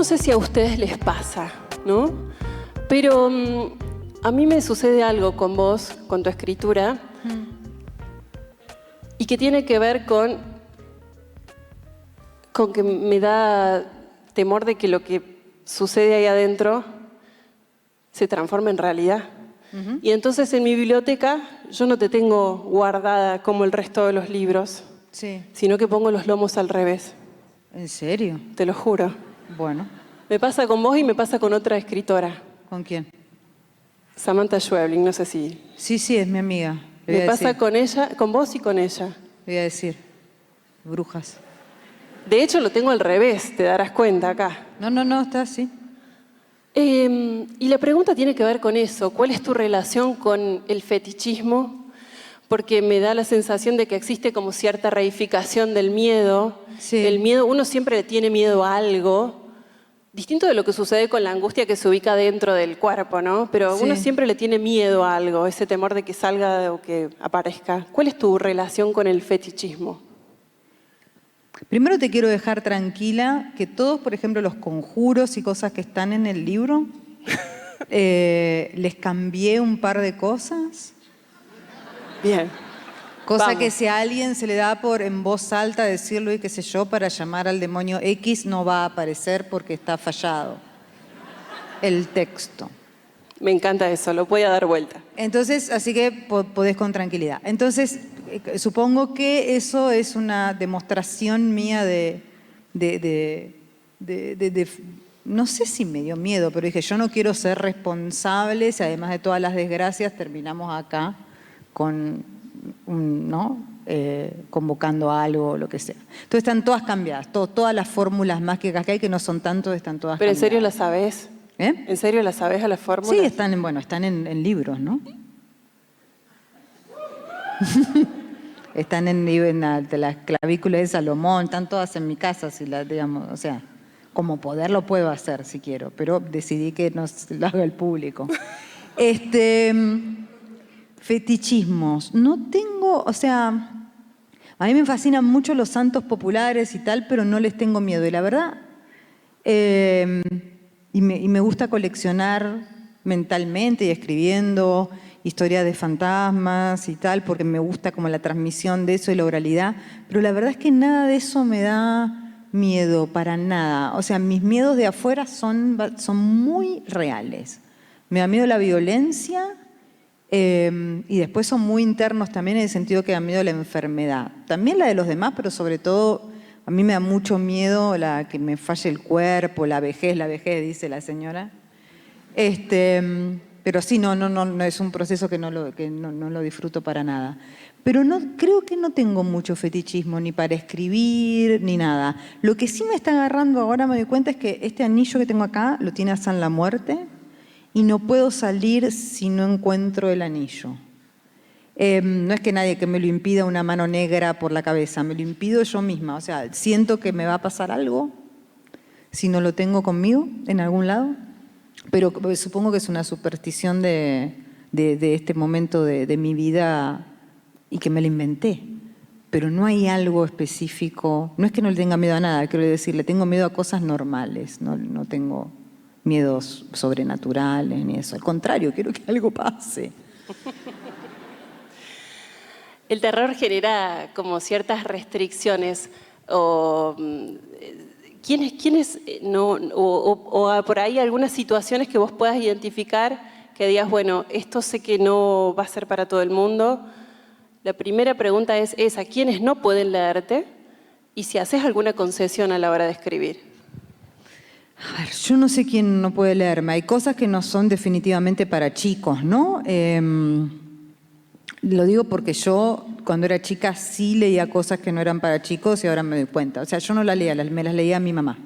no sé si a ustedes les pasa, ¿no? Pero a mí me sucede algo con vos, con tu escritura, y que tiene que ver con que me da temor de que lo que sucede ahí adentro se transforme en realidad. Y entonces en mi biblioteca yo no te tengo guardada como el resto de los libros, sino que pongo los lomos al revés. ¿En serio? Te lo juro. Bueno. Me pasa con vos y me pasa con otra escritora. ¿Con quién? Samantha Schweblin, no sé si... Sí, es mi amiga. Me pasa con ella, con vos y con ella. Le voy a decir. Brujas. De hecho, lo tengo al revés, te darás cuenta acá. No, está así. Y la pregunta tiene que ver con eso. ¿Cuál es tu relación con el fetichismo? Porque me da la sensación de que existe como cierta reificación del miedo. Sí. El miedo, uno siempre le tiene miedo a algo, distinto de lo que sucede con la angustia que se ubica dentro del cuerpo, ¿no? Pero uno siempre le tiene miedo a algo, ese temor de que salga o que aparezca. ¿Cuál es tu relación con el fetichismo? Primero te quiero dejar tranquila que todos, por ejemplo, los conjuros y cosas que están en el libro, les cambié un par de cosas. Bien. Cosa Vamos. que si a alguien se le da por en voz alta decirlo y qué sé yo, para llamar al demonio X, no va a aparecer porque está fallado el texto. Me encanta eso, lo voy a dar vuelta. Entonces, así que podés con tranquilidad. Entonces, supongo que eso es una demostración mía de no sé si me dio miedo, pero dije, yo no quiero ser responsable si además de todas las desgracias terminamos acá con convocando a algo o lo que sea. Entonces están todas cambiadas, todas las fórmulas mágicas que hay, que no son tantos, están todas ¿Pero cambiadas. en serio las sabés? ¿En serio las sabés a las fórmulas? Sí, están en libros, ¿no? Están en las clavículas de Salomón, están todas en mi casa, si las, digamos, o sea, como poder lo puedo hacer si quiero, pero decidí que no lo haga el público. Fetichismos. No tengo, o sea, a mí me fascinan mucho los santos populares y tal, pero no les tengo miedo. Y la verdad, y me gusta coleccionar mentalmente y escribiendo historias de fantasmas y tal, porque me gusta como la transmisión de eso y la oralidad, pero la verdad es que nada de eso me da miedo, para nada. O sea, mis miedos de afuera son muy reales. Me da miedo la violencia y después son muy internos también, en el sentido que da miedo la enfermedad. También la de los demás, pero sobre todo a mí me da mucho miedo que me falle el cuerpo, la vejez, dice la señora. Pero sí, no es un proceso que no lo disfruto para nada. Pero creo que no tengo mucho fetichismo, ni para escribir, ni nada. Lo que sí me está agarrando ahora, me doy cuenta, es que este anillo que tengo acá lo tiene San la Muerte y no puedo salir si no encuentro el anillo. No es que nadie que me lo impida, una mano negra por la cabeza, me lo impido yo misma. O sea, siento que me va a pasar algo si no lo tengo conmigo en algún lado. Pero supongo que es una superstición de este momento de mi vida y que me la inventé. Pero no hay algo específico. No es que no le tenga miedo a nada, quiero decir, le tengo miedo a cosas normales. No tengo miedos sobrenaturales ni eso. Al contrario, quiero que algo pase. El terror genera como ciertas restricciones o... ¿Quiénes no, o por ahí algunas situaciones que vos puedas identificar que digas, bueno, esto sé que no va a ser para todo el mundo? La primera pregunta es esa, ¿quiénes no pueden leerte? Y si haces alguna concesión a la hora de escribir. A ver, yo no sé quién no puede leerme. Hay cosas que no son definitivamente para chicos, ¿no? Lo digo porque yo, cuando era chica, sí leía cosas que no eran para chicos y ahora me doy cuenta. O sea, yo no las leía, me las leía a mi mamá.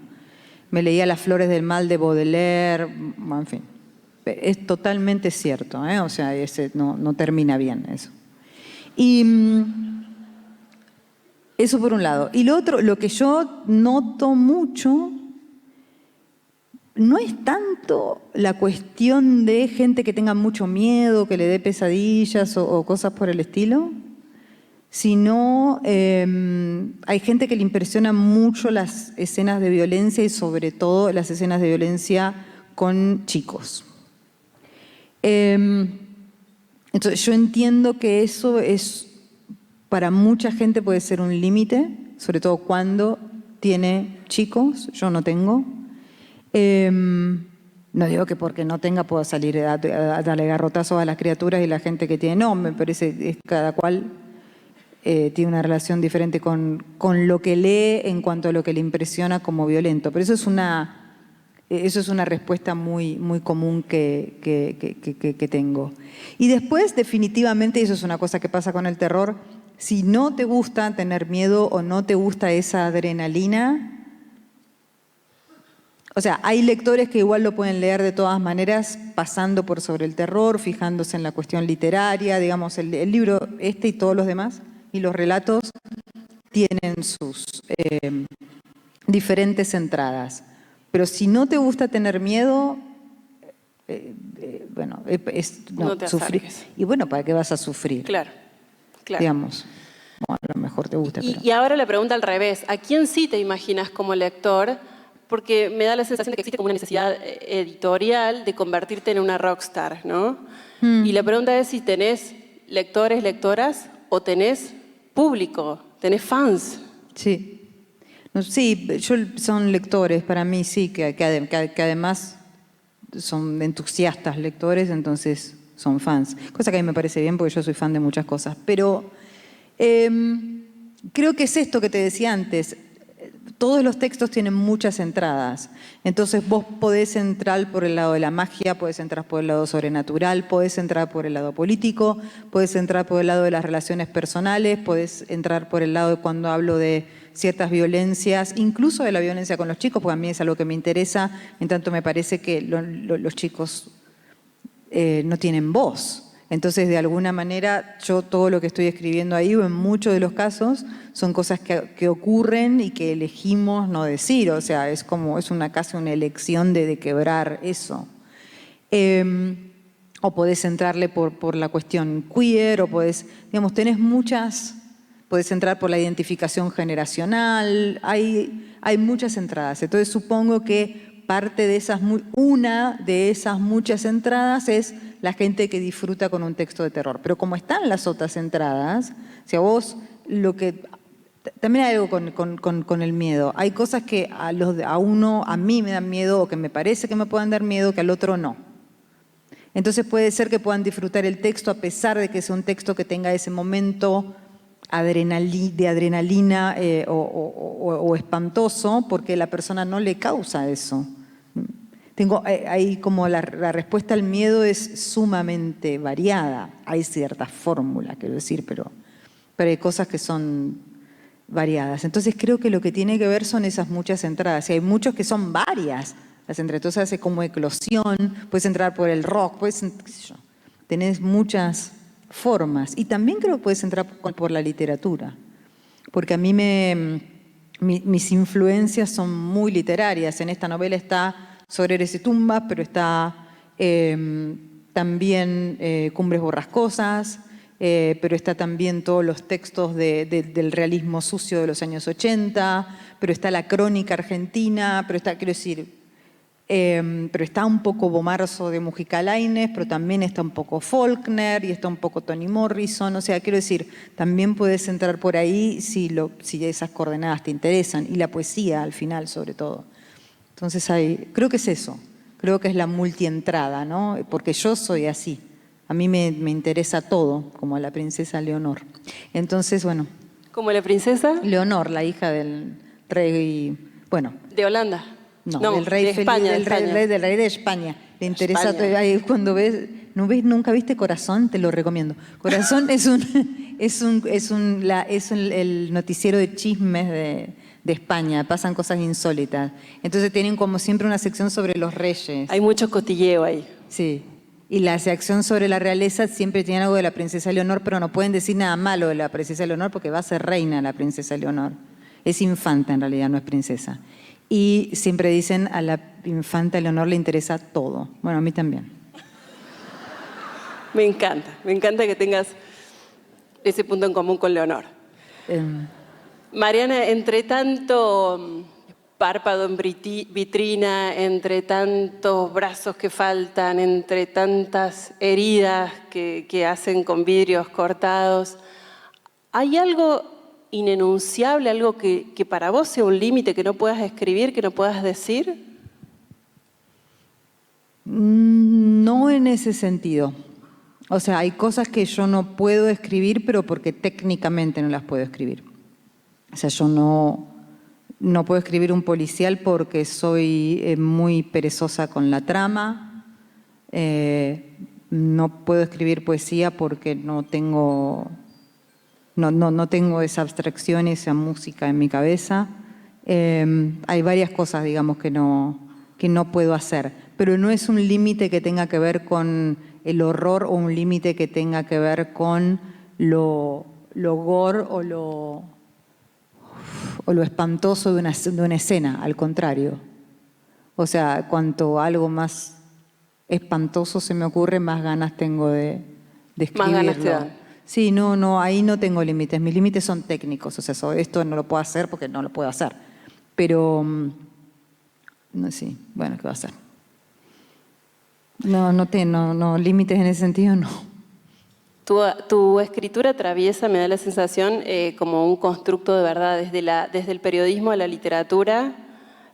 Me leía Las Flores del Mal de Baudelaire, en fin. Es totalmente cierto, ¿eh? O sea, no termina bien eso. Y eso por un lado. Y lo otro, lo que yo noto mucho, no es tanto la cuestión de gente que tenga mucho miedo, que le dé pesadillas o cosas por el estilo, sino hay gente que le impresiona mucho las escenas de violencia y sobre todo las escenas de violencia con chicos. Entonces yo entiendo que eso es, para mucha gente puede ser un límite, sobre todo cuando tiene chicos, yo no tengo. No digo que porque no tenga puedo salir a darle garrotazos a las criaturas y la gente que tiene, no, me parece que cada cual tiene una relación diferente con lo que lee en cuanto a lo que le impresiona como violento. Pero eso es una respuesta muy, muy común que tengo. Y después, definitivamente, y eso es una cosa que pasa con el terror, si no te gusta tener miedo o no te gusta esa adrenalina, o sea, hay lectores que igual lo pueden leer de todas maneras, pasando por sobre el terror, fijándose en la cuestión literaria, digamos, el libro este y todos los demás, y los relatos tienen sus diferentes entradas. Pero si no te gusta tener miedo, bueno, no te sufrir. acerques. Y bueno, ¿para qué vas a sufrir? Claro, claro. Digamos, bueno, a lo mejor te gusta, pero... Y ahora la pregunta al revés, ¿a quién sí te imaginas como lector? Porque me da la sensación de que existe como una necesidad editorial de convertirte en una rockstar, ¿no? Y la pregunta es si tenés lectores, lectoras, o tenés público, tenés fans. Sí. No, sí, son lectores, para mí sí, que además son entusiastas lectores, entonces son fans. Cosa que a mí me parece bien porque yo soy fan de muchas cosas. Pero creo que es esto que te decía antes. Todos los textos tienen muchas entradas. Entonces vos podés entrar por el lado de la magia, podés entrar por el lado sobrenatural, podés entrar por el lado político, podés entrar por el lado de las relaciones personales, podés entrar por el lado de cuando hablo de ciertas violencias, incluso de la violencia con los chicos, porque a mí es algo que me interesa, en tanto me parece que los chicos no tienen voz. Entonces, de alguna manera, yo todo lo que estoy escribiendo ahí, o en muchos de los casos, son cosas que ocurren y que elegimos no decir. O sea, es casi una elección de quebrar eso. O podés entrarle por la cuestión queer, o podés, digamos, podés entrar por la identificación generacional, hay muchas entradas. Entonces, supongo que parte de una de esas muchas entradas es la gente que disfruta con un texto de terror. Pero como están las otras entradas, si a vos también hay algo con el miedo. Hay cosas que a mí me dan miedo o que me parece que me puedan dar miedo que al otro no. Entonces puede ser que puedan disfrutar el texto a pesar de que sea un texto que tenga ese momento de adrenalina o espantoso, porque la persona no le causa eso. Ahí como la respuesta al miedo es sumamente variada. Hay ciertas fórmulas, quiero decir, pero hay cosas que son variadas. Entonces creo que lo que tiene que ver son esas muchas entradas. Y hay muchos que son varias las entradas. Entonces hace como eclosión, puedes entrar por el rock, qué sé yo. Tenés muchas formas. Y también creo que puedes entrar por la literatura. Porque a mí mis influencias son muy literarias. En esta novela está Soreres y tumbas, pero está también Cumbres borrascosas, pero está también todos los textos del realismo sucio de los años 80, pero está la crónica argentina, pero está un poco Bomarzo de Mujica Lainez, pero también está un poco Faulkner y está un poco Toni Morrison. O sea, quiero decir, también puedes entrar por ahí si esas coordenadas te interesan, y la poesía al final sobre todo. Entonces creo que es eso, creo que es la multientrada, ¿no? Porque yo soy así, a mí me interesa todo, como la princesa Leonor. Entonces, bueno. ¿Como la princesa? Leonor, la hija del rey, bueno. ¿De Holanda? No, del rey de España, del rey de España. Le interesa, España. Cuando nunca viste Corazón, te lo recomiendo. Corazón es el noticiero de chismes de España, pasan cosas insólitas. Entonces tienen como siempre una sección sobre los reyes. Hay mucho cotilleo ahí. Sí. Y la sección sobre la realeza siempre tiene algo de la princesa Leonor, pero no pueden decir nada malo de la princesa Leonor porque va a ser reina la princesa Leonor. Es infanta en realidad, no es princesa. Y siempre dicen a la infanta Leonor le interesa todo. Bueno, a mí también. Me encanta que tengas ese punto en común con Leonor. Em, Mariana, entre tanto párpado en vitrina, entre tantos brazos que faltan, entre tantas heridas que hacen con vidrios cortados, ¿hay algo inenunciable, algo que para vos sea un límite, que no puedas escribir, que no puedas decir? No en ese sentido. O sea, hay cosas que yo no puedo escribir, pero porque técnicamente no las puedo escribir. O sea, yo no puedo escribir un policial porque soy muy perezosa con la trama. No puedo escribir poesía porque no tengo esa abstracción y esa música en mi cabeza. Hay varias cosas, digamos, que no puedo hacer, pero no es un límite que tenga que ver con el horror o un límite que tenga que ver con lo gore o lo espantoso de una escena, al contrario. O sea, cuanto algo más espantoso se me ocurre, más ganas tengo de escribirlo. Más ganas te dan. Sí, no, ahí no tengo límites. Mis límites son técnicos. O sea, esto no lo puedo hacer porque no lo puedo hacer. Pero, no, sí, bueno, ¿qué va a hacer? No, límites en ese sentido no. Tu escritura atraviesa, me da la sensación, como un constructo de verdad, desde el periodismo a la literatura,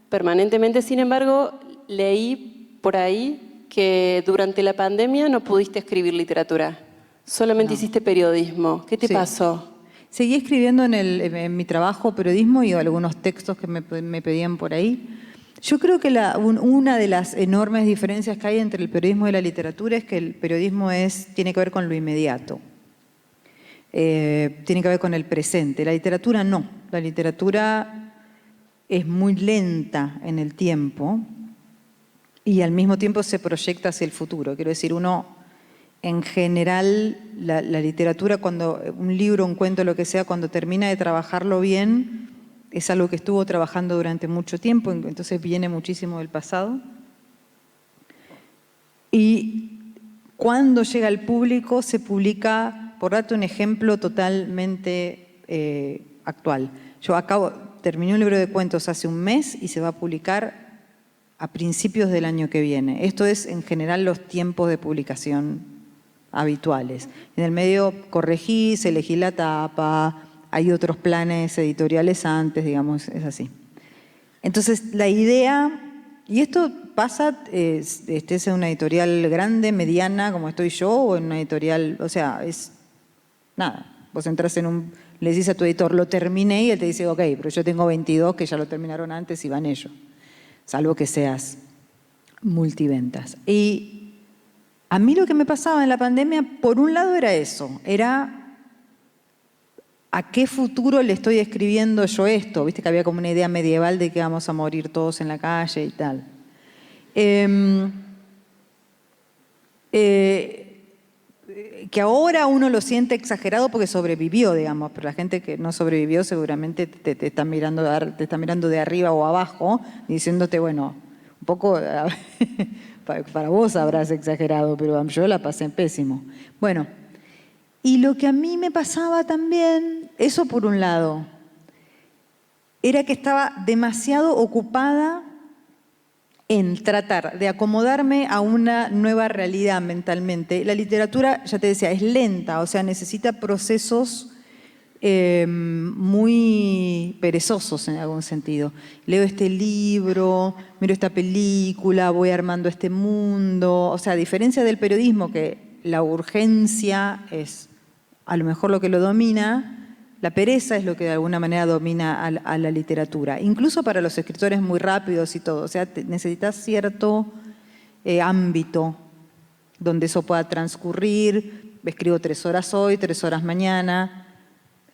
permanentemente. Sin embargo, leí por ahí que durante la pandemia no pudiste escribir literatura, solamente hiciste periodismo. ¿Qué te pasó? Seguí escribiendo en mi trabajo periodismo y algunos textos que me pedían por ahí. Yo creo que una de las enormes diferencias que hay entre el periodismo y la literatura es que el periodismo tiene que ver con lo inmediato, tiene que ver con el presente. La literatura no. La literatura es muy lenta en el tiempo y al mismo tiempo se proyecta hacia el futuro. Quiero decir, en general, la literatura, cuando un libro, un cuento, lo que sea, cuando termina de trabajarlo bien, es algo que estuvo trabajando durante mucho tiempo, entonces viene muchísimo del pasado. Y cuando llega al público se publica, por darte un ejemplo totalmente actual. Terminé un libro de cuentos hace un mes y se va a publicar a principios del año que viene. Esto es en general los tiempos de publicación habituales. En el medio corregís, elegí la tapa, hay otros planes editoriales antes, digamos, es así. Entonces, la idea, y esto pasa, estés en una editorial grande, mediana, como estoy yo, o en una editorial, o sea, es nada. Vos entras le decís a tu editor, lo terminé, y él te dice, ok, pero yo tengo 22 que ya lo terminaron antes y van ellos. Salvo que seas multiventas. Y a mí lo que me pasaba en la pandemia, por un lado era eso, era ¿a qué futuro le estoy escribiendo yo esto? Viste que había como una idea medieval de que vamos a morir todos en la calle y tal. Que ahora uno lo siente exagerado porque sobrevivió, digamos, pero la gente que no sobrevivió seguramente te está mirando de arriba o abajo, diciéndote, bueno, un poco para vos habrás exagerado, pero yo la pasé pésimo. Bueno, y lo que a mí me pasaba también, eso por un lado, era que estaba demasiado ocupada en tratar de acomodarme a una nueva realidad mentalmente. La literatura, ya te decía, es lenta, o sea, necesita procesos muy perezosos en algún sentido. Leo este libro, miro esta película, voy armando este mundo. O sea, a diferencia del periodismo, que la urgencia es a lo mejor lo que lo domina, la pereza es lo que de alguna manera domina a la literatura. Incluso para los escritores muy rápidos y todo. O sea, necesitas cierto ámbito donde eso pueda transcurrir. Escribo 3 horas hoy, 3 horas mañana.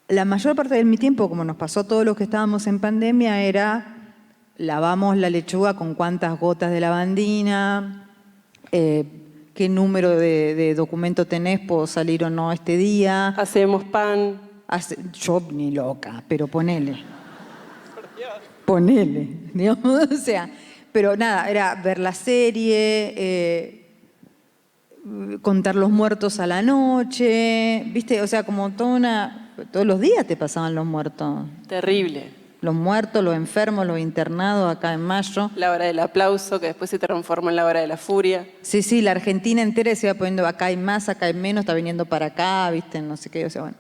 La mayor parte de mi tiempo, como nos pasó a todos los que estábamos en pandemia, era lavamos la lechuga con cuántas gotas de lavandina, qué número de documento tenés, puedo salir o no este día. Hacemos pan. Yo ni loca, pero ponele. Ponele, digamos, o sea, pero nada, era ver la serie, contar los muertos a la noche, ¿viste? O sea, como todos los días te pasaban los muertos. Terrible. Los muertos, los enfermos, los internados acá en Mayo. La hora del aplauso, que después se transformó en la hora de la furia. Sí, sí, la Argentina entera se iba poniendo acá hay más, acá hay menos, está viniendo para acá, ¿viste? No sé qué, o sea, bueno.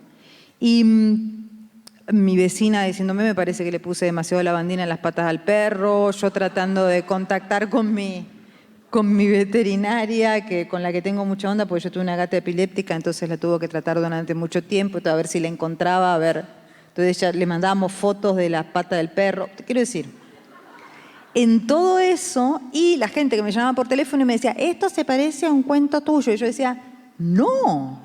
Y mi vecina diciéndome, me parece que le puse demasiado lavandina en las patas al perro, yo tratando de contactar con mi veterinaria, con la que tengo mucha onda, porque yo tuve una gata epiléptica, entonces la tuve que tratar durante mucho tiempo, a ver si la encontraba, a ver. Entonces ya le mandábamos fotos de las patas del perro. Te quiero decir, en todo eso, y la gente que me llamaba por teléfono y me decía, esto se parece a un cuento tuyo. Y yo decía, no.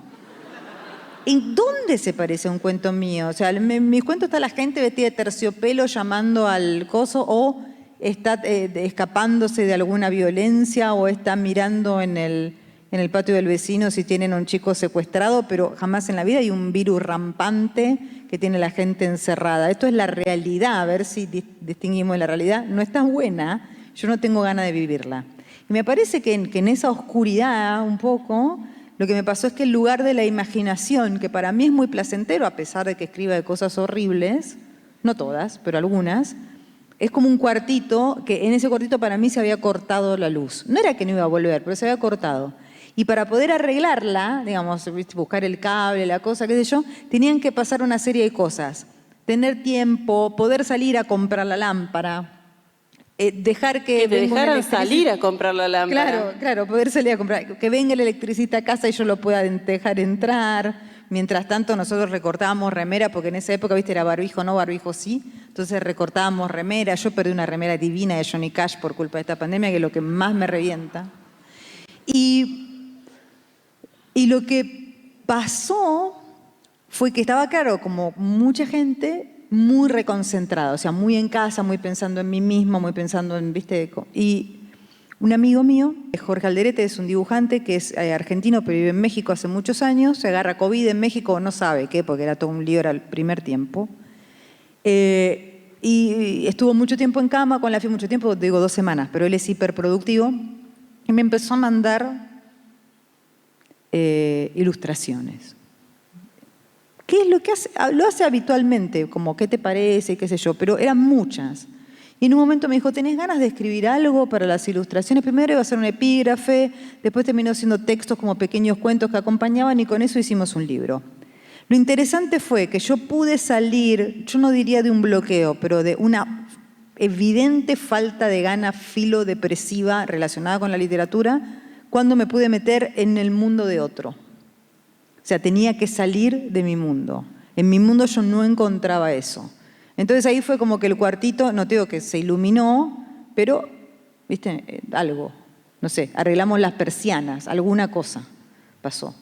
¿En dónde se parece a un cuento mío? O sea, en mis cuentos está la gente vestida de terciopelo llamando al coso, o está escapándose de alguna violencia, o está mirando en el patio del vecino si tienen a un chico secuestrado, pero jamás en la vida hay un virus rampante que tiene la gente encerrada. Esto es la realidad, a ver si distinguimos la realidad. No está buena, yo no tengo ganas de vivirla. Y me parece que en esa oscuridad un poco, lo que me pasó es que el lugar de la imaginación, que para mí es muy placentero, a pesar de que escriba de cosas horribles, no todas, pero algunas, es como un cuartito, que en ese cuartito para mí se había cortado la luz. No era que no iba a volver, pero se había cortado. Y para poder arreglarla, digamos, buscar el cable, la cosa, qué sé yo, tenían que pasar una serie de cosas. Tener tiempo, poder salir a comprar la lámpara, dejar que te dejaran salir a comprar la lámpara. Claro, poder salir a comprar, que venga el electricista a casa y yo lo pueda dejar entrar. Mientras tanto nosotros recortábamos remera, porque en esa época, viste, era barbijo no, barbijo sí. Entonces recortábamos remera. Yo perdí una remera divina de Johnny Cash por culpa de esta pandemia, que es lo que más me revienta. Y lo que pasó fue que estaba claro, como mucha gente, muy reconcentrada, o sea, muy en casa, muy pensando en mí mismo, muy pensando en, viste, y un amigo mío, Jorge Alderete, es un dibujante que es argentino, pero vive en México hace muchos años, se agarra COVID en México, no sabe qué, porque era todo un lío, era el primer tiempo. Y estuvo mucho tiempo en cama, con la fiebre mucho tiempo, digo 2 semanas, pero él es hiperproductivo, y me empezó a mandar ilustraciones. ¿Qué es lo que hace? Lo hace habitualmente, como qué te parece, qué sé yo, pero eran muchas. Y en un momento me dijo, ¿tenés ganas de escribir algo para las ilustraciones? Primero iba a ser un epígrafe, después terminó siendo textos como pequeños cuentos que acompañaban y con eso hicimos un libro. Lo interesante fue que yo pude salir, yo no diría de un bloqueo, pero de una evidente falta de gana filodepresiva relacionada con la literatura, cuando me pude meter en el mundo de otro. O sea, tenía que salir de mi mundo. En mi mundo yo no encontraba eso. Entonces ahí fue como que el cuartito, no te digo que se iluminó, pero, viste, algo, no sé, arreglamos las persianas, alguna cosa pasó.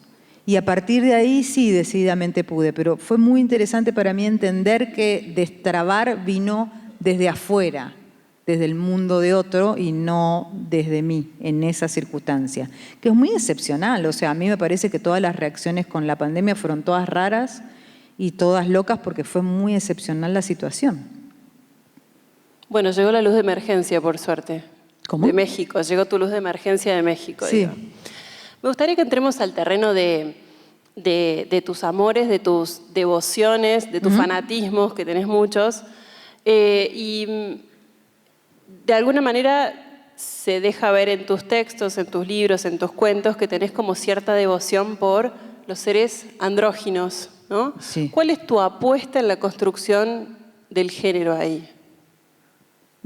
Y a partir de ahí sí, decididamente pude, pero fue muy interesante para mí entender que destrabar vino desde afuera, desde el mundo de otro y no desde mí, en esa circunstancia, que es muy excepcional. O sea, a mí me parece que todas las reacciones con la pandemia fueron todas raras y todas locas porque fue muy excepcional la situación. Bueno, llegó la luz de emergencia, por suerte. ¿Cómo? De México, llegó tu luz de emergencia de México. Sí. Digo. Me gustaría que entremos al terreno de tus amores, de tus devociones, de tus fanatismos, que tenés muchos, y de alguna manera se deja ver en tus textos, en tus libros, en tus cuentos, que tenés como cierta devoción por los seres andróginos, ¿no? Sí. ¿Cuál es tu apuesta en la construcción del género ahí?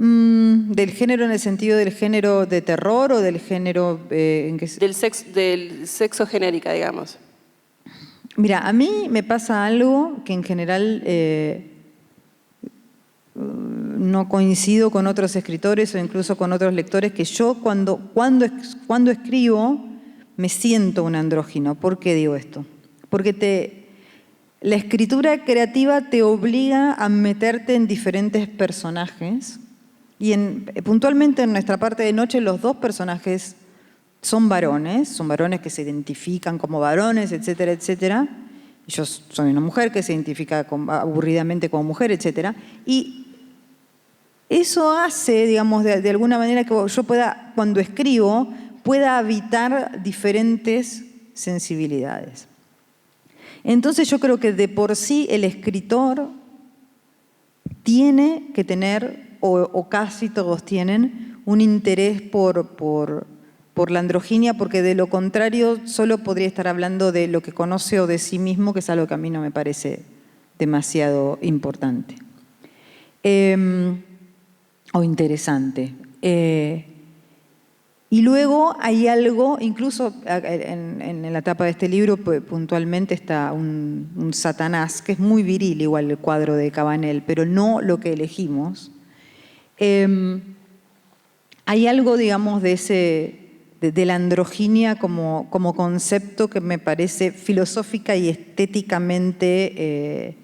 ¿Del género en el sentido del género de terror o del género en que Del sexo genérica, digamos. Mira, a mí me pasa algo que en general no coincido con otros escritores o incluso con otros lectores, que yo cuando escribo me siento un andrógino. ¿Por qué digo esto? Porque la escritura creativa te obliga a meterte en diferentes personajes y puntualmente en nuestra parte de noche los 2 personajes son varones que se identifican como varones, etcétera, etcétera. Y yo soy una mujer que se identifica aburridamente como mujer, etcétera. Y eso hace, digamos, de alguna manera que yo pueda, cuando escribo, pueda habitar diferentes sensibilidades. Entonces yo creo que de por sí el escritor tiene que tener, o casi todos tienen, un interés por la androginia, porque de lo contrario solo podría estar hablando de lo que conoce o de sí mismo, que es algo que a mí no me parece demasiado importante o interesante. Y luego hay algo, incluso en la tapa de este libro puntualmente está un Satanás, que es muy viril, igual el cuadro de Cabanel, pero no lo que elegimos. Hay algo, digamos, de la androginia como concepto que me parece filosófica y estéticamente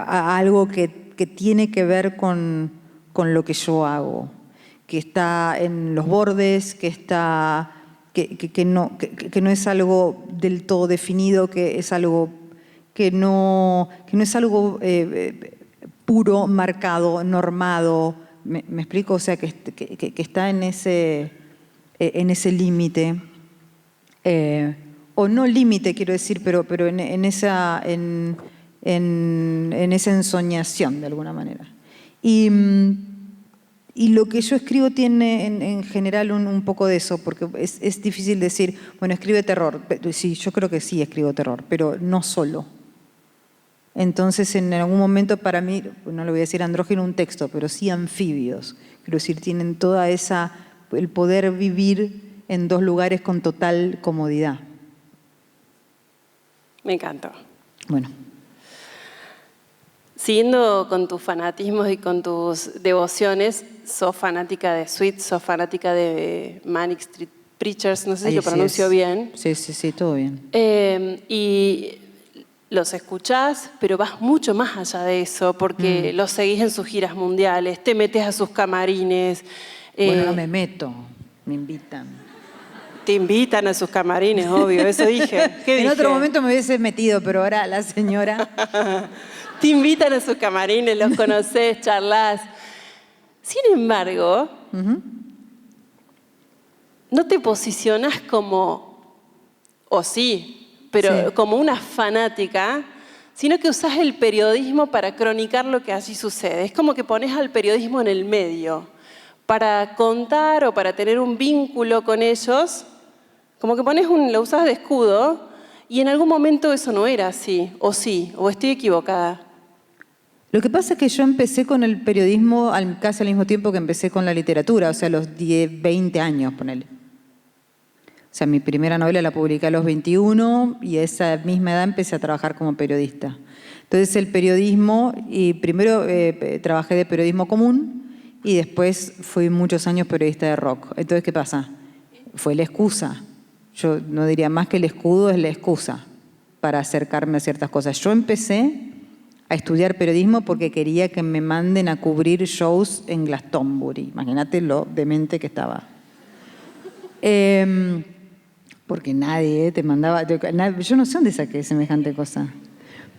algo que tiene que ver con lo que yo hago, que está en los bordes, que no es algo del todo definido, que es algo que no es algo puro, marcado, normado. ¿Me explico? O sea, que está en ese límite, o no límite, quiero decir, pero en esa ensoñación, de alguna manera. Y lo que yo escribo tiene en general un poco de eso, porque es difícil decir, bueno, escribe terror. Sí, yo creo que sí escribo terror, pero no solo. Entonces, en algún momento para mí, no le voy a decir andrógeno un texto, pero sí anfibios. Quiero decir, tienen toda el poder vivir en dos lugares con total comodidad. Me encantó. Bueno. Siguiendo con tus fanatismos y con tus devociones, sos fanática de Sweet, sos fanática de Manic Street Preachers, no sé si lo pronuncio bien. Sí, todo bien. Y los escuchás, pero vas mucho más allá de eso, porque los seguís en sus giras mundiales, te metes a sus camarines. Bueno, no me meto, me invitan. Te invitan a sus camarines, obvio, eso dije. ¿Qué dije? En otro momento me hubiese metido, pero ahora la señora... Te invitan a sus camarines, los conocés, charlás. Sin embargo, no te posicionás como, o sí, pero sí, como una fanática, sino que usás el periodismo para cronicar lo que allí sucede. Es como que pones al periodismo en el medio, para contar o para tener un vínculo con ellos, como que lo usás de escudo, y en algún momento eso no era así, o estoy equivocada. Lo que pasa es que yo empecé con el periodismo casi al mismo tiempo que empecé con la literatura, o sea, a los 10, 20 años, ponele. O sea, mi primera novela la publiqué a los 21 y a esa misma edad empecé a trabajar como periodista. Entonces el periodismo, y primero trabajé de periodismo común y después fui muchos años periodista de rock. Entonces, ¿qué pasa? Fue la excusa. Yo no diría más que el escudo, es la excusa para acercarme a ciertas cosas. Yo empecé a estudiar periodismo porque quería que me manden a cubrir shows en Glastonbury. Imagínate lo demente que estaba. Porque nadie te mandaba... Yo no sé dónde saqué semejante cosa.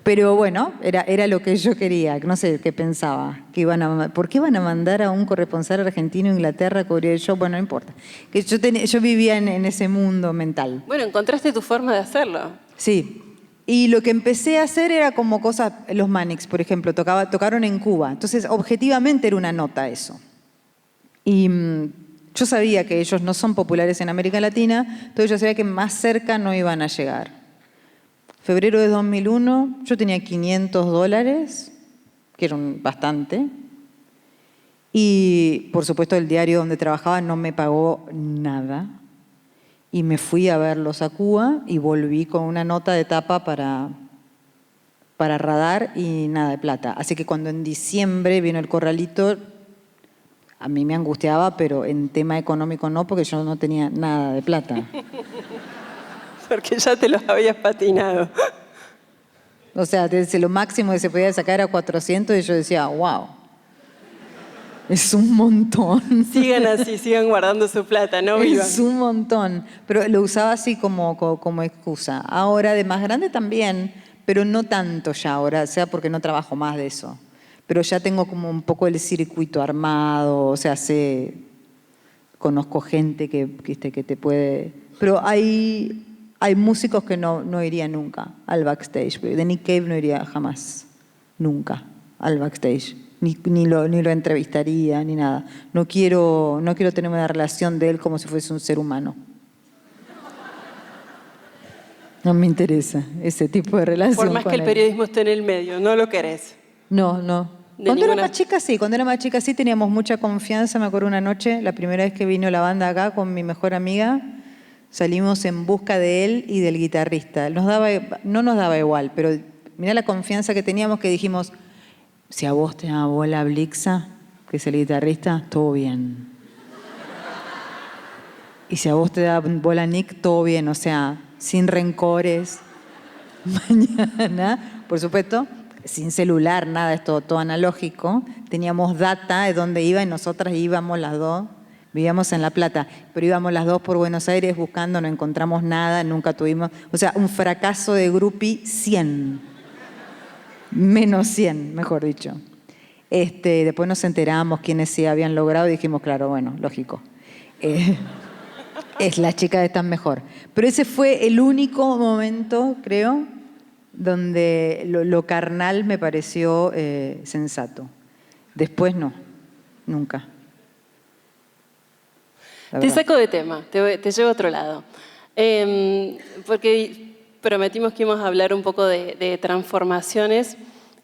Pero bueno, era lo que yo quería. No sé qué pensaba. ¿Por qué iban a mandar a un corresponsal argentino a Inglaterra a cubrir el show? Bueno, no importa. Que yo vivía en ese mundo mental. Bueno, encontraste tu forma de hacerlo. Sí. Y lo que empecé a hacer era como cosas, los Manics, por ejemplo, tocaron en Cuba. Entonces, objetivamente era una nota eso. Y yo sabía que ellos no son populares en América Latina, entonces yo sabía que más cerca no iban a llegar. Febrero de 2001, yo tenía $500, que era bastante. Y, por supuesto, el diario donde trabajaba no me pagó nada. Y me fui a verlos a Cuba y volví con una nota de tapa para Radar y nada de plata. Así que cuando en diciembre vino el corralito, a mí me angustiaba, pero en tema económico no, porque yo no tenía nada de plata. Porque ya te los habías patinado. O sea, desde lo máximo que se podía sacar era 400 y yo decía, wow. Es un montón. Sigan así, sigan guardando su plata, no vivan. Es un montón. Pero lo usaba así como excusa. Ahora, de más grande también, pero no tanto ya ahora, o sea, porque no trabajo más de eso. pero ya tengo como un poco el circuito armado, o sea, conozco gente que te puede... Pero hay músicos que no iría nunca al backstage. De Nick Cave no iría jamás, nunca, al backstage. Ni lo entrevistaría, ni nada. No quiero tener una relación de él como si fuese un ser humano. No me interesa ese tipo de relación. Por más que el periodismo esté en el medio, no lo querés. No. Cuando era más chica sí, teníamos mucha confianza. Me acuerdo una noche, la primera vez que vino la banda acá con mi mejor amiga, salimos en busca de él y del guitarrista. No nos daba igual, pero mirá la confianza que teníamos, que dijimos, si a vos te da bola Blixa, que es el guitarrista, todo bien. Y si a vos te da bola Nick, todo bien, o sea, sin rencores. Mañana, por supuesto, sin celular, nada, es todo analógico. Teníamos data de dónde iba y nosotras íbamos las dos. Vivíamos en La Plata, pero íbamos las dos por Buenos Aires buscando, no encontramos nada, nunca tuvimos... O sea, un fracaso de groupie 100. Menos 100, mejor dicho. Después nos enteramos quiénes sí habían logrado y dijimos, claro, bueno, lógico. Es la chica de Tan Mejor. Pero ese fue el único momento, creo, donde lo carnal me pareció sensato. Después no, nunca. Te saco de tema, te llevo a otro lado. Porque prometimos que íbamos a hablar un poco de transformaciones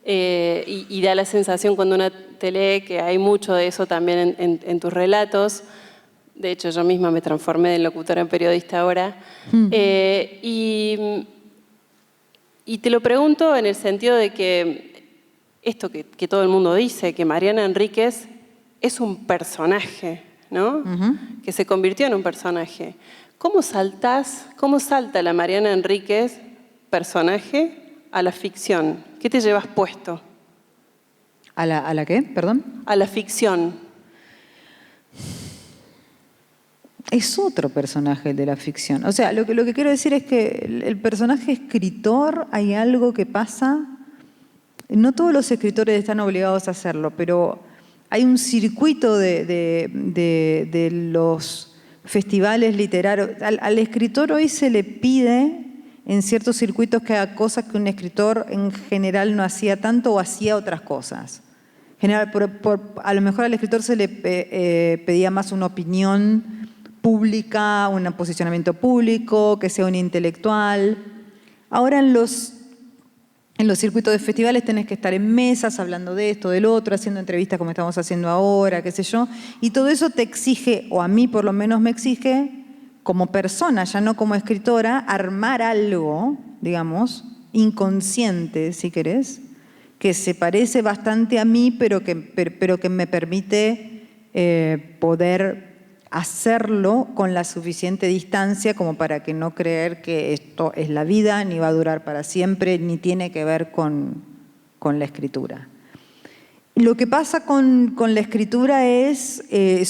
y da la sensación cuando uno te lee que hay mucho de eso también en tus relatos. De hecho, yo misma me transformé de locutora en periodista ahora. Y te lo pregunto en el sentido de que esto que todo el mundo dice, que Mariana Enríquez es un personaje, ¿no? Que se convirtió en un personaje. ¿Cómo salta la Mariana Enríquez, personaje, a la ficción? ¿Qué te llevas puesto? ¿A la qué? Perdón. A la ficción. Es otro personaje de la ficción. O sea, lo que quiero decir es que el personaje escritor, hay algo que pasa. No todos los escritores están obligados a hacerlo, pero hay un circuito de los festivales literarios. Al escritor hoy se le pide en ciertos circuitos que haga cosas que un escritor en general no hacía tanto o hacía otras cosas. A lo mejor al escritor se le pedía más una opinión pública, un posicionamiento público, que sea un intelectual. Ahora en los circuitos de festivales tenés que estar en mesas hablando de esto, del otro, haciendo entrevistas como estamos haciendo ahora, qué sé yo. Y todo eso te exige, o a mí por lo menos me exige, como persona, ya no como escritora, armar algo, digamos, inconsciente, si querés, que se parece bastante a mí, pero que me permite poder hacerlo con la suficiente distancia como para que no creer que esto es la vida, ni va a durar para siempre, ni tiene que ver con la escritura. Lo que pasa con la escritura es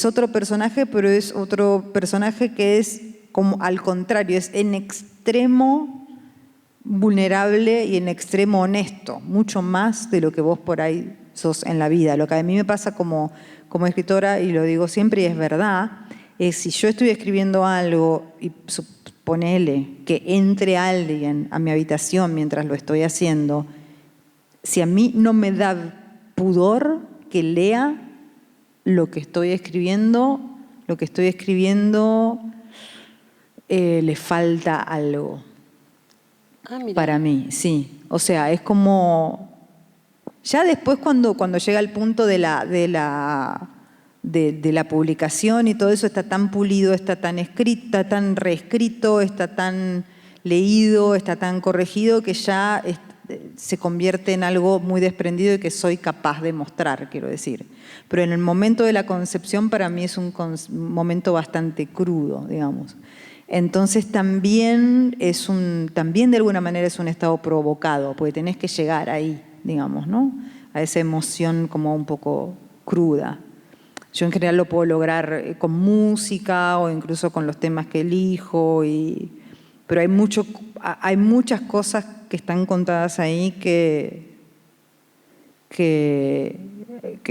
otro personaje, pero es otro personaje que es como al contrario, es en extremo vulnerable y en extremo honesto, mucho más de lo que vos por ahí sos en la vida. Lo que a mí me pasa como escritora, y lo digo siempre y es verdad, es si yo estoy escribiendo algo y ponele que entre alguien a mi habitación mientras lo estoy haciendo, si a mí no me da pudor que lea lo que estoy escribiendo, le falta algo. Para mí, sí. O sea, es como... Ya después cuando llega el punto de la publicación y todo eso está tan pulido, está tan escrito, está tan reescrito, está tan leído, está tan corregido que ya se convierte en algo muy desprendido y que soy capaz de mostrar, quiero decir. Pero en el momento de la concepción para mí es un momento bastante crudo, digamos. Entonces también de alguna manera es un estado provocado, porque tenés que llegar ahí, digamos, ¿no? A esa emoción como un poco cruda. Yo en general lo puedo lograr con música o incluso con los temas que elijo, pero hay muchas cosas que están contadas ahí que que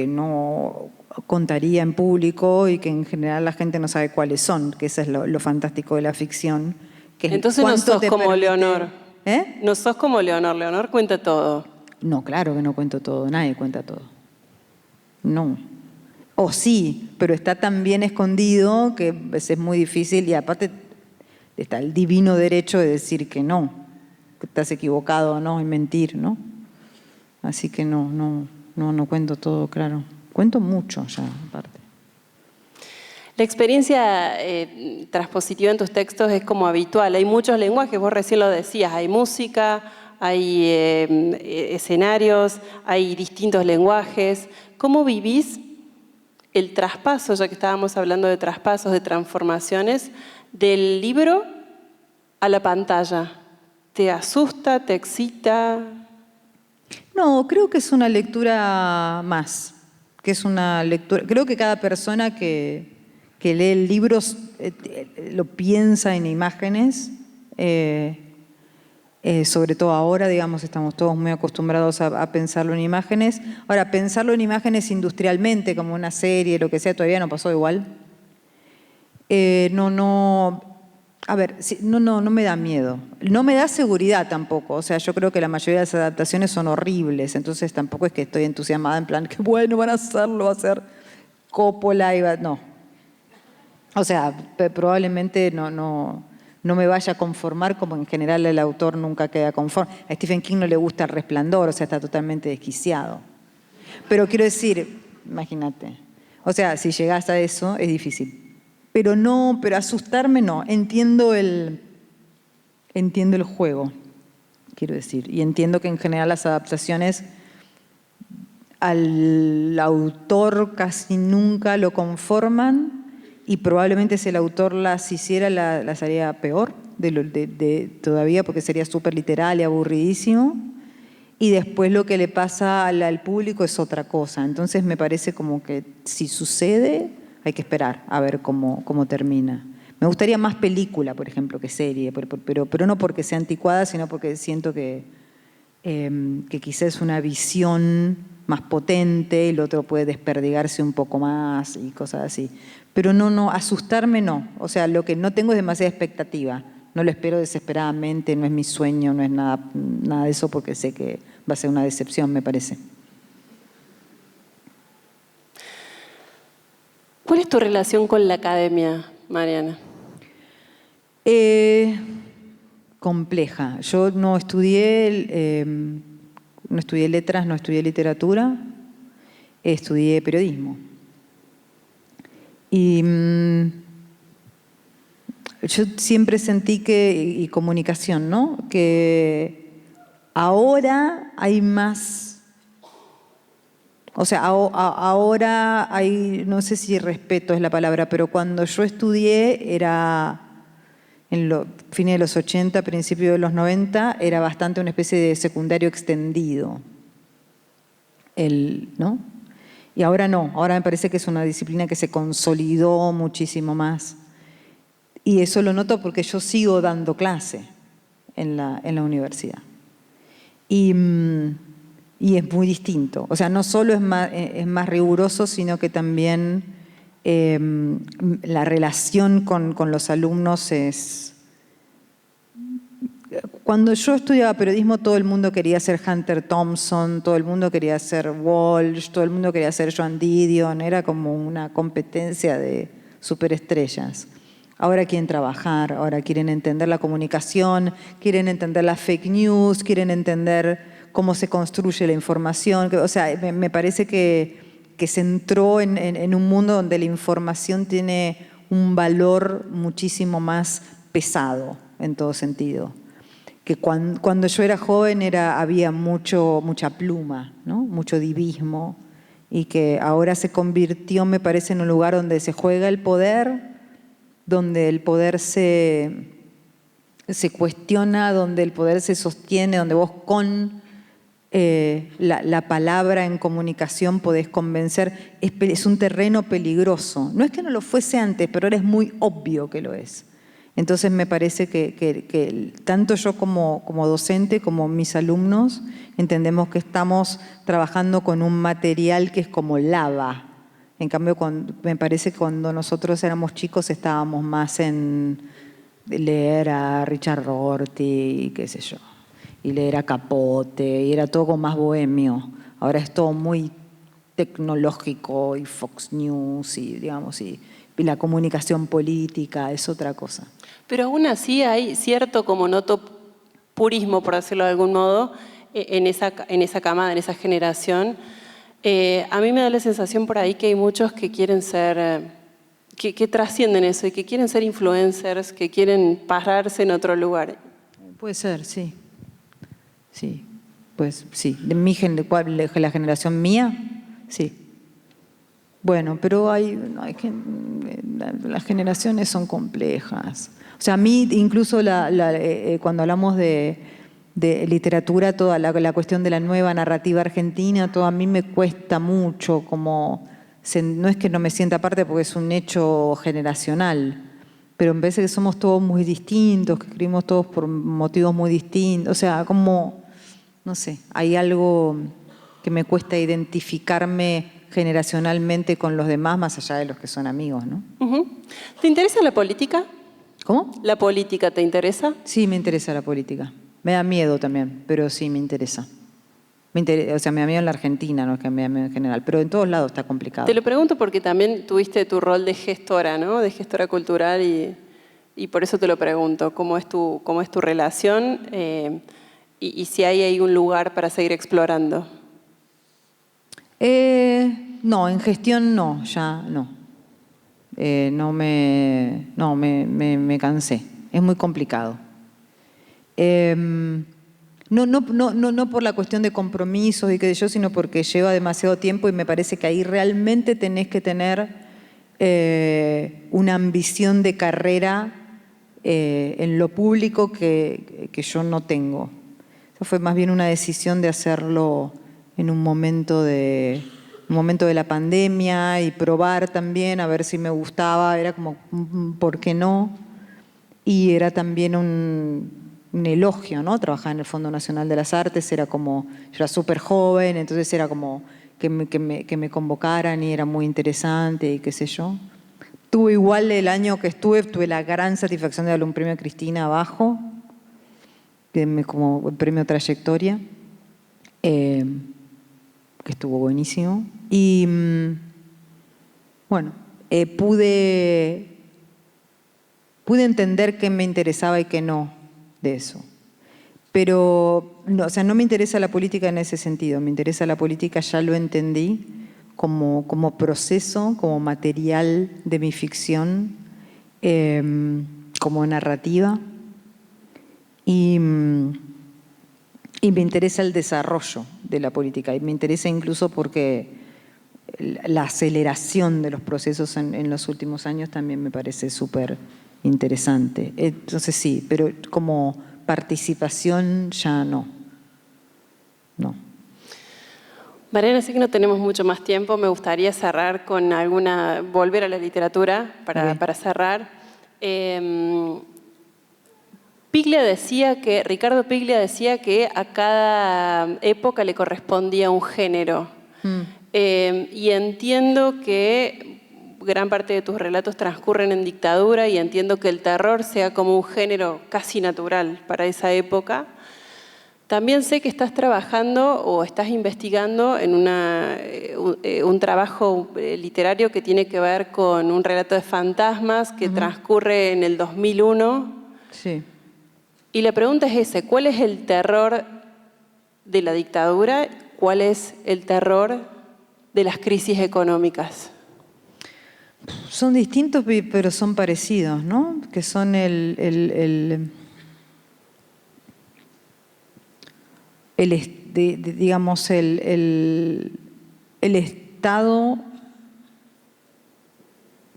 no contaría en público y que en general la gente no sabe cuáles son, que eso es lo fantástico de la ficción. Que es Entonces no sos como Leonor. ¿Eh? No sos como Leonor. Leonor cuenta todo. No, claro que no cuento todo, nadie cuenta todo. No. O sí, pero está tan bien escondido que es muy difícil y aparte está el divino derecho de decir que no, que estás equivocado o no y mentir, ¿no? Así que no cuento todo, claro. Cuento mucho ya, aparte. La experiencia transpositiva en tus textos es como habitual. Hay muchos lenguajes, vos recién lo decías, hay música, hay escenarios, hay distintos lenguajes. ¿Cómo vivís el traspaso, ya que estábamos hablando de traspasos, de transformaciones, del libro a la pantalla? ¿Te asusta, te excita? No, creo que es una lectura más, que es una lectura. Creo que cada persona que lee el libro lo piensa en imágenes, sobre todo ahora, digamos, estamos todos muy acostumbrados a pensarlo en imágenes. Ahora, pensarlo en imágenes industrialmente, como una serie, lo que sea, todavía no pasó igual. A ver, no me da miedo. No me da seguridad tampoco. O sea, yo creo que la mayoría de las adaptaciones son horribles, entonces tampoco es que estoy entusiasmada en plan, qué bueno, van a hacerlo, va a ser Coppola y no. O sea, probablemente no me vaya a conformar como en general el autor nunca queda conforme. A Stephen King no le gusta El Resplandor, o sea, está totalmente desquiciado. Pero quiero decir, imagínate, o sea, si llegás a eso es difícil. Pero asustarme no, entiendo el juego, quiero decir, y entiendo que en general las adaptaciones al autor casi nunca lo conforman y probablemente si el autor las hiciera las haría peor todavía porque sería súper literal y aburridísimo. Y después lo que le pasa al público es otra cosa. Entonces me parece como que si sucede hay que esperar a ver cómo termina. Me gustaría más película, por ejemplo, que serie, pero no porque sea anticuada, sino porque siento que quizás es una visión más potente y el otro puede desperdigarse un poco más y cosas así. Pero asustarme no. O sea, lo que no tengo es demasiada expectativa. No lo espero desesperadamente, no es mi sueño, no es nada de eso porque sé que va a ser una decepción, me parece. ¿Cuál es tu relación con la academia, Mariana? Compleja. Yo no estudié letras, no estudié literatura, estudié periodismo. Y yo siempre sentí y comunicación, ¿no? Que ahora hay más. O sea, ahora hay, no sé si respeto es la palabra, pero cuando yo estudié era en los fines de los 80, principios de los 90, era bastante una especie de secundario extendido, ¿no? Y ahora no, ahora me parece que es una disciplina que se consolidó muchísimo más. Y eso lo noto porque yo sigo dando clase en la universidad. Y es muy distinto. O sea, no solo es más riguroso, sino que también la relación con los alumnos es... Cuando yo estudiaba periodismo, todo el mundo quería ser Hunter Thompson, todo el mundo quería ser Walsh, todo el mundo quería ser Joan Didion, era como una competencia de superestrellas. Ahora quieren trabajar, ahora quieren entender la comunicación, quieren entender las fake news, quieren entender cómo se construye la información. O sea, me parece que se entró en un mundo donde la información tiene un valor muchísimo más pesado en todo sentido. Que cuando yo era joven había mucha pluma, ¿no? Mucho divismo, y que ahora se convirtió, me parece, en un lugar donde se juega el poder, donde el poder se cuestiona, donde el poder se sostiene, donde vos con la palabra en comunicación podés convencer. Es un terreno peligroso. No es que no lo fuese antes, pero ahora es muy obvio que lo es. Entonces me parece que tanto yo como docente como mis alumnos entendemos que estamos trabajando con un material que es como lava. En cambio, me parece que cuando nosotros éramos chicos estábamos más en leer a Richard Rorty, qué sé yo, y leer a Capote, y era todo como más bohemio. Ahora es todo muy tecnológico y Fox News y, digamos, y la comunicación política es otra cosa. Pero aún así hay cierto, como noto, purismo, por decirlo de algún modo, en esa camada, en esa generación. A mí me da la sensación por ahí que hay muchos que quieren ser, que trascienden eso y que quieren ser influencers, que quieren pararse en otro lugar. Puede ser, sí. Sí, pues sí. De la generación mía, sí. Bueno, pero las generaciones son complejas. O sea, a mí incluso cuando hablamos de literatura, toda la cuestión de la nueva narrativa argentina, todo a mí me cuesta mucho, no es que no me sienta parte porque es un hecho generacional, pero me parece que somos todos muy distintos, que escribimos todos por motivos muy distintos, o sea, no sé, hay algo que me cuesta identificarme generacionalmente con los demás, más allá de los que son amigos, ¿no? ¿Te interesa la política? ¿Cómo? ¿La política te interesa? Sí, me interesa la política. Me da miedo también, pero sí me interesa. O sea, me da miedo en la Argentina, no es que me da miedo en general, pero en todos lados está complicado. Te lo pregunto porque también tuviste tu rol de gestora, ¿no? De gestora cultural y por eso te lo pregunto. ¿Cómo es tu relación y si hay ahí un lugar para seguir explorando? No, en gestión no, ya no. Me cansé. Es muy complicado. No por la cuestión de compromisos y qué sé yo, sino porque lleva demasiado tiempo y me parece que ahí realmente tenés que tener una ambición de carrera en lo público que yo no tengo. Eso fue más bien una decisión de hacerlo en un momento de la pandemia y probar también a ver si me gustaba. Era como, ¿por qué no? Y era también un elogio, ¿no? Trabajar en el Fondo Nacional de las Artes, yo era súper joven, entonces era como que me convocaran y era muy interesante y qué sé yo. Tuve igual el año que tuve la gran satisfacción de darle un premio a Cristina abajo, como el premio Trayectoria, que estuvo buenísimo. Y bueno, pude entender qué me interesaba y qué no de eso. Pero, no, o sea, no me interesa la política en ese sentido. Me interesa la política, ya lo entendí, como proceso, como material de mi ficción, como narrativa. Y me interesa el desarrollo de la política. Y me interesa incluso porque la aceleración de los procesos en los últimos años también me parece súper interesante. Entonces sí, pero como participación ya no. No. Mariana, sé que no tenemos mucho más tiempo. Me gustaría cerrar con volver a la literatura para cerrar. Ricardo Piglia decía que a cada época le correspondía un género. Y entiendo que gran parte de tus relatos transcurren en dictadura y entiendo que el terror sea como un género casi natural para esa época. También sé que estás trabajando o estás investigando en un trabajo literario que tiene que ver con un relato de fantasmas que transcurre en el 2001. Sí. Y la pregunta es ¿cuál es el terror de la dictadura? ¿Cuál es el terror de las crisis económicas? Son distintos, pero son parecidos, ¿no? Que son digamos, el Estado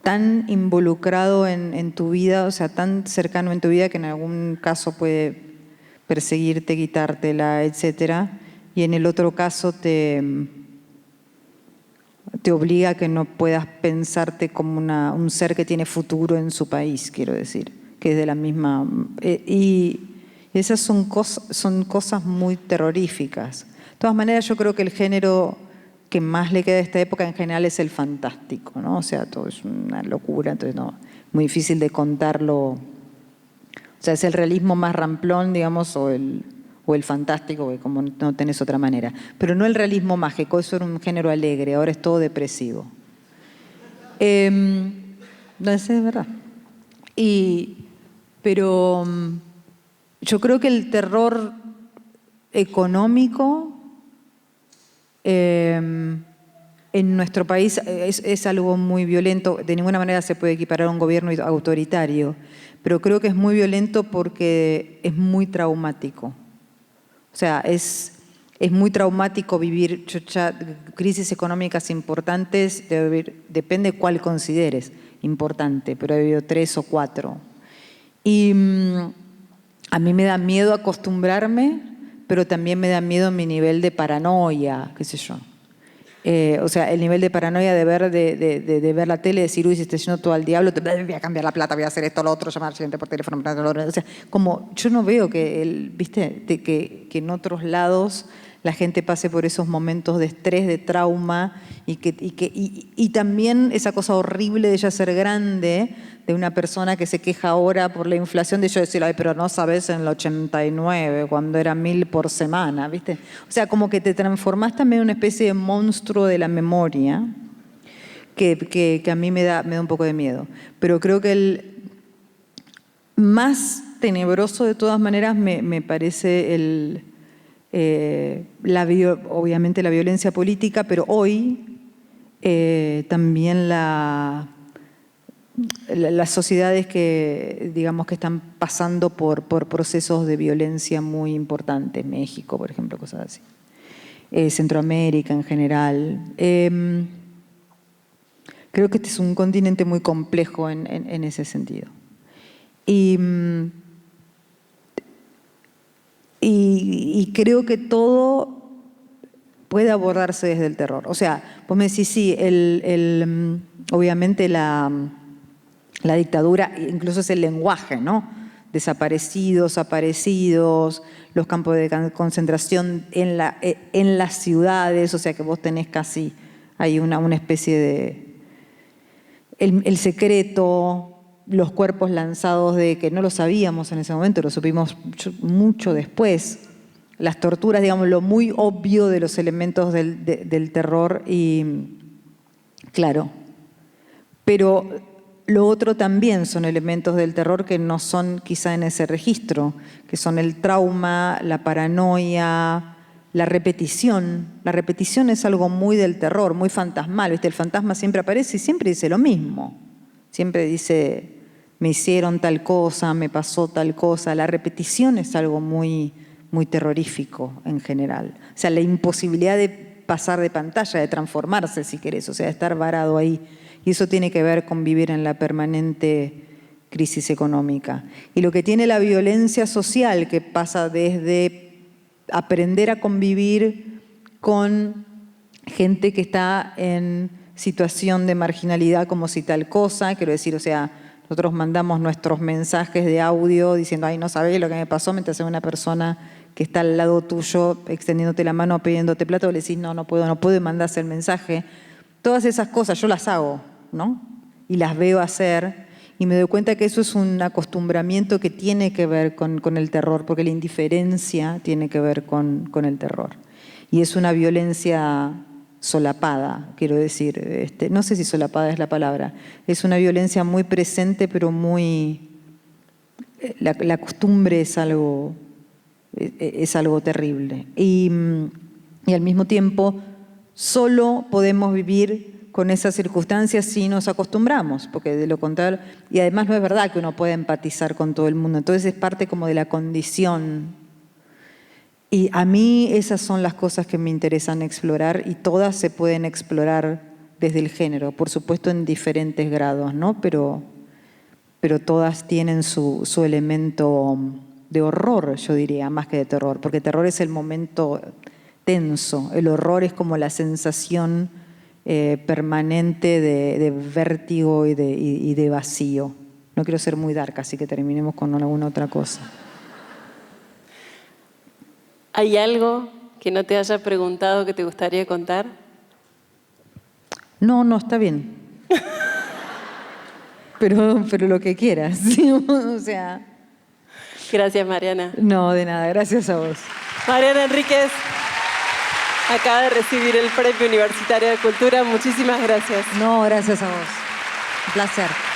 tan involucrado en tu vida, o sea, tan cercano en tu vida que en algún caso puede perseguirte, quitártela, etcétera, y en el otro caso te obliga a que no puedas pensarte como un ser que tiene futuro en su país, quiero decir, que es de la misma... y esas son cosas muy terroríficas. De todas maneras, yo creo que el género que más le queda a esta época en general es el fantástico, ¿no? O sea, todo es una locura, entonces no, muy difícil de contarlo. O sea, es el realismo más ramplón, digamos, o el fantástico, que como no tenés otra manera. Pero no el realismo mágico, eso era un género alegre, ahora es todo depresivo. No sé, es verdad. Pero yo creo que el terror económico en nuestro país es algo muy violento. De ninguna manera se puede equiparar a un gobierno autoritario, pero creo que es muy violento porque es muy traumático. O sea, es muy traumático vivir crisis económicas importantes, depende cuál consideres importante, pero he vivido 3 o 4. Y a mí me da miedo acostumbrarme, pero también me da miedo mi nivel de paranoia, qué sé yo. O sea, el nivel de paranoia de ver la tele y decir, uy, si estoy yendo todo al diablo, voy a cambiar la plata, voy a hacer esto, lo otro, llamar al cliente por teléfono. O sea, como yo no veo que, ¿viste? Que en otros lados la gente pase por esos momentos de estrés, de trauma, y también esa cosa horrible de ya ser grande, de una persona que se queja ahora por la inflación, de yo decir, ay, pero no sabes en el 89, cuando era 1000 por semana, ¿viste? O sea, como que te transformás también en una especie de monstruo de la memoria, que a mí me da un poco de miedo. Pero creo que el más tenebroso de todas maneras me parece obviamente la violencia política, pero hoy también las sociedades que, digamos, que están pasando por procesos de violencia muy importantes, México, por ejemplo, cosas así, Centroamérica en general. Creo que este es un continente muy complejo en ese sentido. Y creo que todo puede abordarse desde el terror. O sea, vos me decís, sí, obviamente la dictadura, incluso es el lenguaje, ¿no? Desaparecidos, aparecidos, los campos de concentración en las ciudades, o sea que vos tenés casi, hay una especie de... El secreto, los cuerpos lanzados de que no lo sabíamos en ese momento, lo supimos mucho después. Las torturas, digamos, lo muy obvio de los elementos del terror y claro. Pero lo otro también son elementos del terror que no son quizá en ese registro, que son el trauma, la paranoia, la repetición. La repetición es algo muy del terror, muy fantasmal, ¿viste? El fantasma siempre aparece y siempre dice lo mismo. Siempre dice, me hicieron tal cosa, me pasó tal cosa. La repetición es algo muy, muy terrorífico en general. O sea, la imposibilidad de pasar de pantalla, de transformarse, si querés, o sea, de estar varado ahí. Y eso tiene que ver con vivir en la permanente crisis económica. Y lo que tiene la violencia social, que pasa desde aprender a convivir con gente que está en situación de marginalidad como si tal cosa, quiero decir, o sea, nosotros mandamos nuestros mensajes de audio diciendo, ay, no sabés lo que me pasó, mientras hay una persona que está al lado tuyo extendiéndote la mano, pidiéndote plata, vos le decís, no puedo, y mandás el mensaje. Todas esas cosas yo las hago, ¿no? Y las veo hacer y me doy cuenta que eso es un acostumbramiento que tiene que ver con el terror, porque la indiferencia tiene que ver con el terror. Y es una violencia solapada, quiero decir, no sé si solapada es la palabra, es una violencia muy presente, pero muy... La costumbre es algo terrible. Y al mismo tiempo, solo podemos vivir con esas circunstancias si nos acostumbramos, porque de lo contrario, y además no es verdad que uno pueda empatizar con todo el mundo, entonces es parte como de la condición. Y a mí esas son las cosas que me interesan explorar y todas se pueden explorar desde el género, por supuesto en diferentes grados, ¿no? Pero todas tienen su elemento de horror, yo diría, más que de terror, porque terror es el momento tenso, el horror es como la sensación permanente de vértigo y de vacío. No quiero ser muy dark, así que terminemos con alguna otra cosa. ¿Hay algo que no te haya preguntado que te gustaría contar? No, está bien. pero lo que quieras. ¿Sí? O sea... Gracias, Mariana. No, de nada. Gracias a vos. Mariana Enríquez acaba de recibir el Premio Universitario de Cultura. Muchísimas gracias. No, gracias a vos. Un placer.